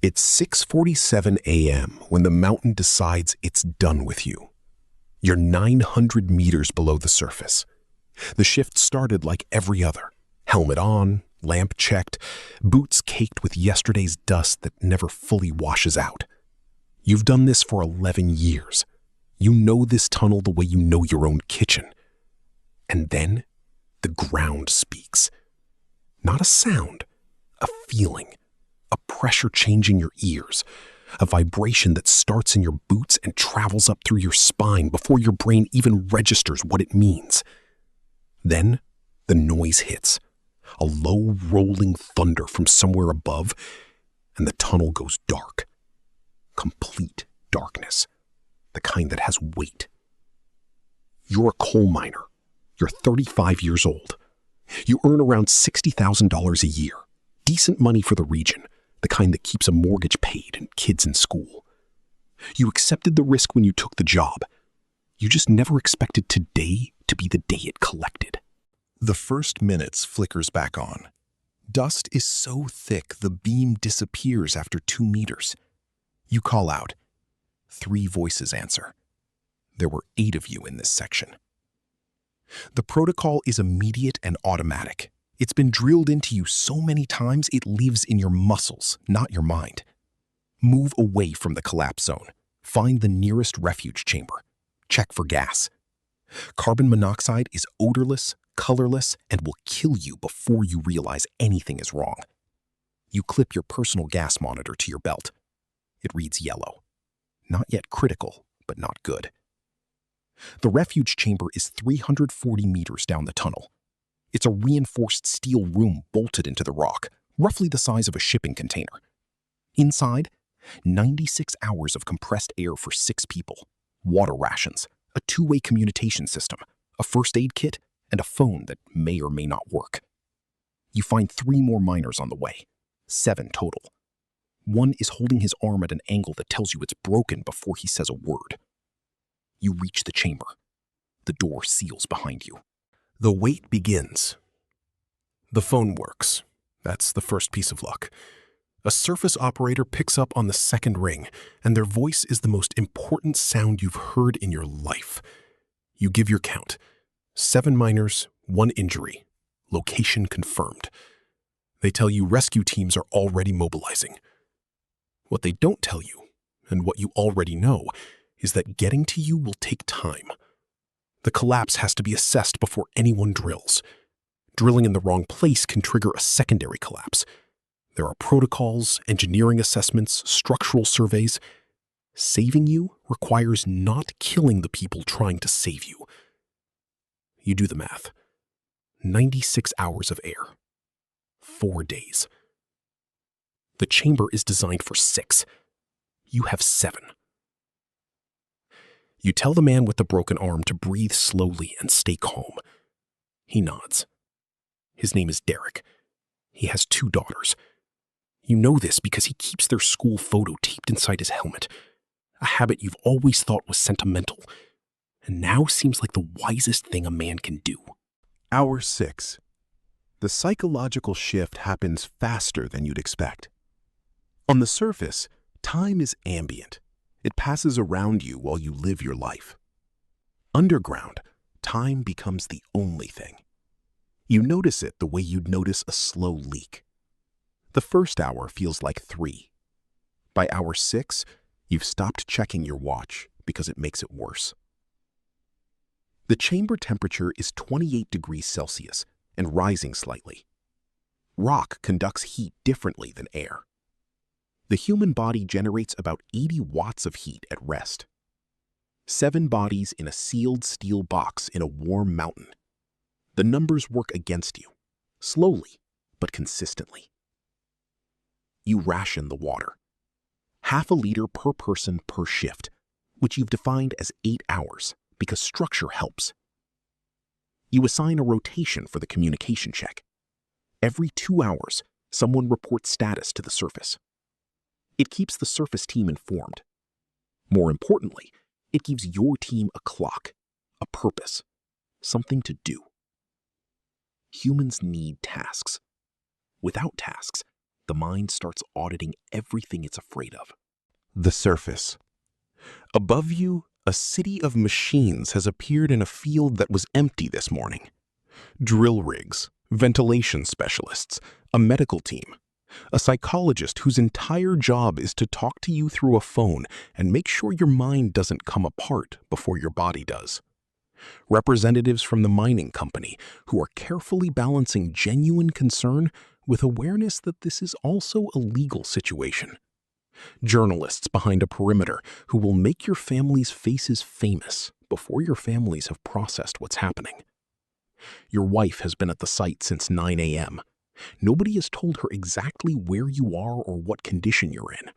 It's 6:47 a.m. when the mountain decides it's done with you. You're 900 meters below the surface. The shift started like every other. Helmet on, lamp checked, boots caked with yesterday's dust that never fully washes out. You've done this for 11 years. You know this tunnel the way you know your own kitchen. And then the ground speaks. Not a sound, a feeling, a pressure changing your ears, a vibration that starts in your boots and travels up through your spine before your brain even registers what it means. Then the noise hits, a low rolling thunder from somewhere above, and the tunnel goes dark. Complete darkness, the kind that has weight. You're a coal miner. You're 35 years old. You earn around $60,000 a year, decent money for the region, the kind that keeps a mortgage paid and kids in school. You accepted the risk when you took the job. You just never expected today to be the day it collected. The first minutes flickers back on. Dust is so thick the beam disappears after 2 meters. You call out. 3 voices answer. There were 8 of you in this section. The protocol is immediate and automatic. It's been drilled into you so many times it lives in your muscles, not your mind. Move away from the collapse zone. Find the nearest refuge chamber. Check for gas. Carbon monoxide is odorless, colorless, and will kill you before you realize anything is wrong. You clip your personal gas monitor to your belt. It reads yellow. Not yet critical, but not good. The refuge chamber is 340 meters down the tunnel. It's a reinforced steel room bolted into the rock, roughly the size of a shipping container. Inside, 96 hours of compressed air for 6 people, water rations, a 2-way communication system, a first aid kit, and a phone that may or may not work. You find 3 more miners on the way, 7 total. One is holding his arm at an angle that tells you it's broken before he says a word. You reach the chamber. The door seals behind you. The wait begins. The phone works. That's the first piece of luck. A surface operator picks up on the second ring, and their voice is the most important sound you've heard in your life. You give your count. 7 miners, 1 injury. Location confirmed. They tell you rescue teams are already mobilizing. What they don't tell you, and what you already know, is that getting to you will take time. The collapse has to be assessed before anyone drills. Drilling in the wrong place can trigger a secondary collapse. There are protocols, engineering assessments, structural surveys. Saving you requires not killing the people trying to save you. You do the math. 96 hours of air. 4 days. The chamber is designed for 6. You have 7. You tell the man with the broken arm to breathe slowly and stay calm. He nods. His name is Derek. He has 2 daughters. You know this because he keeps their school photo taped inside his helmet, a habit you've always thought was sentimental, and now seems like the wisest thing a man can do. Hour 6. The psychological shift happens faster than you'd expect. On the surface, time is ambient. It passes around you while you live your life. Underground, time becomes the only thing. You notice it the way you'd notice a slow leak. The first hour feels like 3. By hour 6, you've stopped checking your watch because it makes it worse. The chamber temperature is 28 degrees Celsius and rising slightly. Rock conducts heat differently than air. The human body generates about 80 watts of heat at rest. 7 bodies in a sealed steel box in a warm mountain. The numbers work against you, slowly but consistently. You ration the water. Half a liter per person per shift, which you've defined as 8 hours because structure helps. You assign a rotation for the communication check. Every 2 hours, someone reports status to the surface. It keeps the surface team informed. More importantly, it gives your team a clock, a purpose, something to do. Humans need tasks. Without tasks, the mind starts auditing everything it's afraid of. The surface. Above you, a city of machines has appeared in a field that was empty this morning. Drill rigs, ventilation specialists, a medical team, a psychologist whose entire job is to talk to you through a phone and make sure your mind doesn't come apart before your body does. Representatives from the mining company who are carefully balancing genuine concern with awareness that this is also a legal situation. Journalists behind a perimeter who will make your family's faces famous before your families have processed what's happening. Your wife has been at the site since 9 a.m. Nobody has told her exactly where you are or what condition you're in.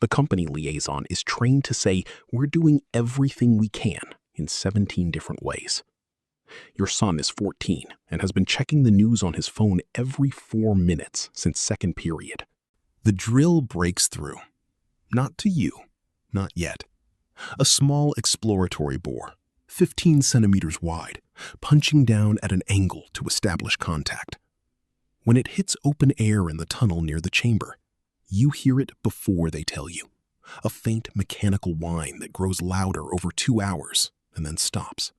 The company liaison is trained to say, "We're doing everything we can," in 17 different ways. Your son is 14 and has been checking the news on his phone every 4 minutes since second period. The drill breaks through. Not to you, not yet. A small exploratory bore, 15 centimeters wide, punching down at an angle to establish contact. When it hits open air in the tunnel near the chamber, you hear it before they tell you. A faint mechanical whine that grows louder over 2 hours and then stops,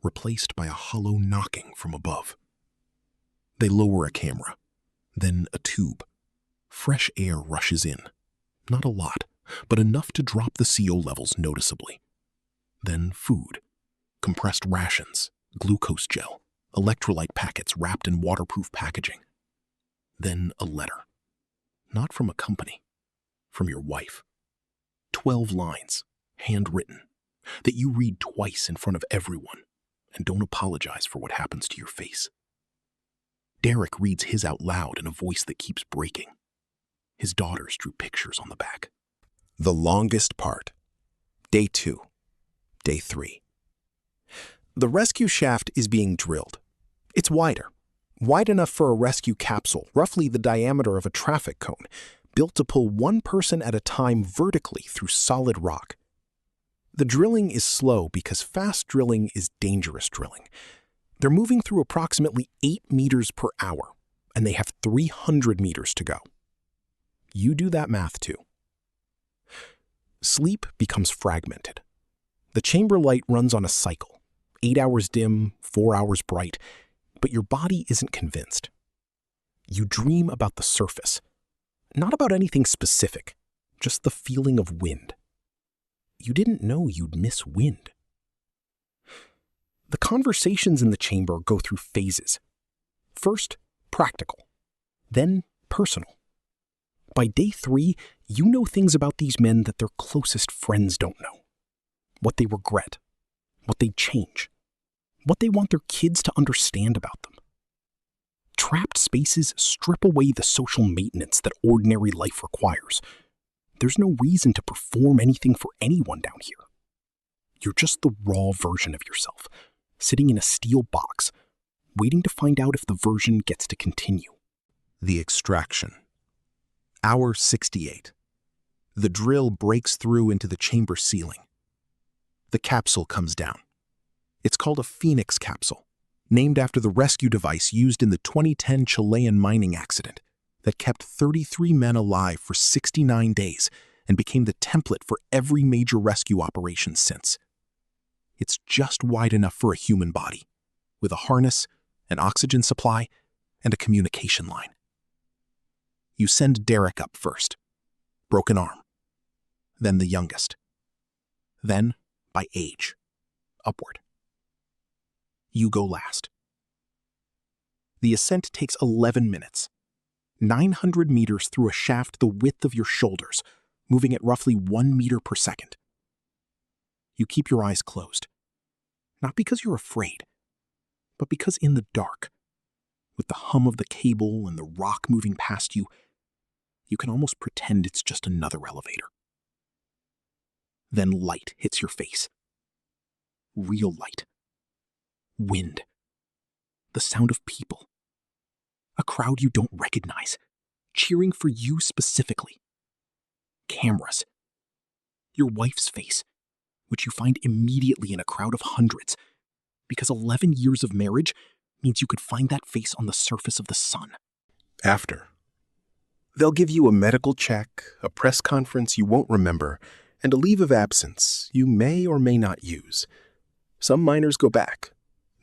replaced by a hollow knocking from above. They lower a camera, then a tube. Fresh air rushes in. Not a lot, but enough to drop the CO levels noticeably. Then food, compressed rations, glucose gel, electrolyte packets wrapped in waterproof packaging. Then a letter. Not from a company, from your wife. 12 lines, handwritten, that you read twice in front of everyone and don't apologize for what happens to your face. Derek reads his out loud in a voice that keeps breaking. His daughters drew pictures on the back. The longest part. Day 2. Day 3. The rescue shaft is being drilled. It's wider. Wide enough for a rescue capsule, roughly the diameter of a traffic cone, built to pull one person at a time vertically through solid rock. The drilling is slow because fast drilling is dangerous drilling. They're moving through approximately 8 meters per hour, and they have 300 meters to go. You do that math too. Sleep becomes fragmented. The chamber light runs on a cycle, 8 hours dim, 4 hours bright, but your body isn't convinced. You dream about the surface, not about anything specific, just the feeling of wind. You didn't know you'd miss wind. The conversations in the chamber go through phases. First, practical, then personal. By day 3, you know things about these men that their closest friends don't know. What they regret, what they'd change, what they want their kids to understand about them. Trapped spaces strip away the social maintenance that ordinary life requires. There's no reason to perform anything for anyone down here. You're just the raw version of yourself, sitting in a steel box, waiting to find out if the version gets to continue. The extraction. Hour 68. The drill breaks through into the chamber ceiling. The capsule comes down. It's called a Phoenix capsule, named after the rescue device used in the 2010 Chilean mining accident that kept 33 men alive for 69 days and became the template for every major rescue operation since. It's just wide enough for a human body, with a harness, an oxygen supply, and a communication line. You send Derek up first, broken arm, then the youngest, then, by age, upward. You go last. The ascent takes 11 minutes, 900 meters through a shaft the width of your shoulders, moving at roughly 1 meter per second. You keep your eyes closed, not because you're afraid, but because in the dark, with the hum of the cable and the rock moving past you, you can almost pretend it's just another elevator. Then light hits your face. Real light. Wind. The sound of people. A crowd you don't recognize, cheering for you specifically. Cameras. Your wife's face, which you find immediately in a crowd of hundreds, because 11 years of marriage means you could find that face on the surface of the sun. After. They'll give you a medical check, a press conference you won't remember, and a leave of absence you may or may not use. Some miners go back.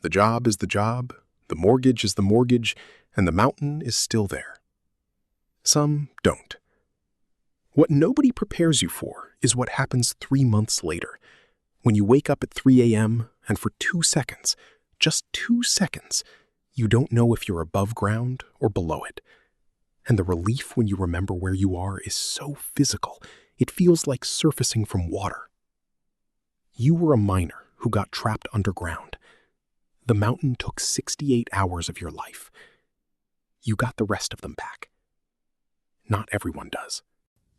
The job is the job, the mortgage is the mortgage, and the mountain is still there. Some don't. What nobody prepares you for is what happens 3 months later, when you wake up at 3 a.m. and for 2 seconds, just 2 seconds, you don't know if you're above ground or below it. And the relief when you remember where you are is so physical, it feels like surfacing from water. You were a miner who got trapped underground. The mountain took 68 hours of your life. You got the rest of them back. Not everyone does.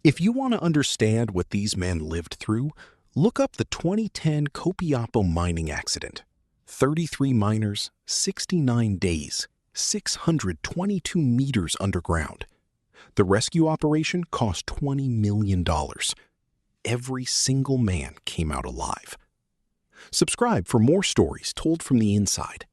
If you want to understand what these men lived through, look up the 2010 Copiapo mining accident. 33 miners, 69 days, 622 meters underground. The rescue operation cost $20 million. Every single man came out alive. Subscribe for more stories told from the inside.